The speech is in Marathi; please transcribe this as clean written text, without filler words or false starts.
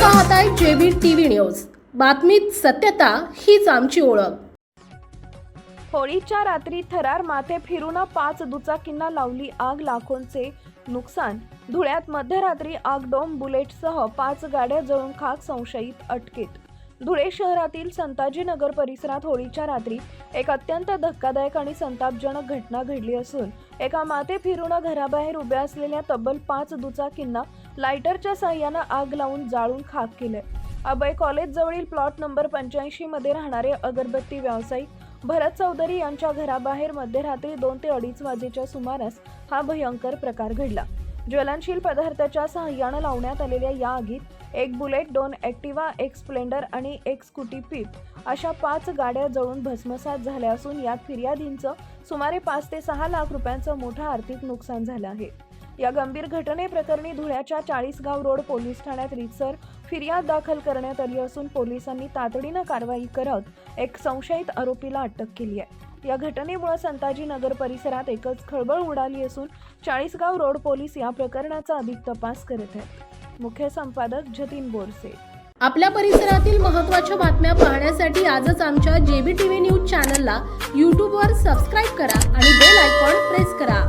पाहताय जेबी टीव्ही न्यूज। बातमीत सत्यता हीच आमची ओळख। होळीच्या रात्री थरार माथे फिरून 5 दुचाकींना लावली आग, लाखोंचे नुकसान। धुळ्यात मध्यरात्री आगडोंब बुलेटसह 5 गाड्या जळून खाक, संशयित अटकेत। धुळे शहरातील संताजी नगर परिसरात होळीच्या रात्री एक अत्यंत धक्कादायक आणि संतापजनक घटना घडली असून एका माथे फिरून घराबाहेर उभ्या असलेल्या तब्बल 5 दुचाकींना लायटरच्या साहाय्याने आग लावून जाळून खाक केले। अभय कॉलेज जवळील प्लॉट नंबर 85 मध्ये राहणारे अगरबत्ती व्यावसायिक भरत चौधरी यांच्या घराबाहेर मध्यरात्री 2 ते 2:30 वाजेच्या सुमारास हा भयंकर प्रकार घडला। ज्वलनशील पदार्थाच्या साहाय्याने लावण्यात आलेल्या या आगीत एक बुलेट, 2 ॲक्टिवा, एक स्प्लेंडर आणि एक स्कूटी पिप अशा 5 गाड्या जळून भस्मसात झाल्या असून यात फिर्यादींचं सुमारे 5 ते 6 लाख रुपयांचं मोठं आर्थिक नुकसान झालं आहे। या गंभीर घटनेप्रकरणी धुळ्याच्या 40गाव रोड पोलीस ठाण्यात रीतसर फिर्याद दाखल करण्यात आली असून पोलिसांनी तातडीनं कारवाई करत एक संशयित आरोपीला अटक केली आहे। या घटनेमुळे संताजी नगर परिसरात एकच खळबळ उडाली असून 40गाव रोड पोलीस या प्रकरणाचा अधिक तपास करत आहेत। मुख्य संपादक जतीन बोरसे। आपल्या परिसरातील महत्त्वाच्या बातम्या पाहण्यासाठी आजच आमच्या जेबी टीव्ही न्यूज चॅनलला YouTube वर सबस्क्राइब करा आणि बेल आयकॉन प्रेस करा।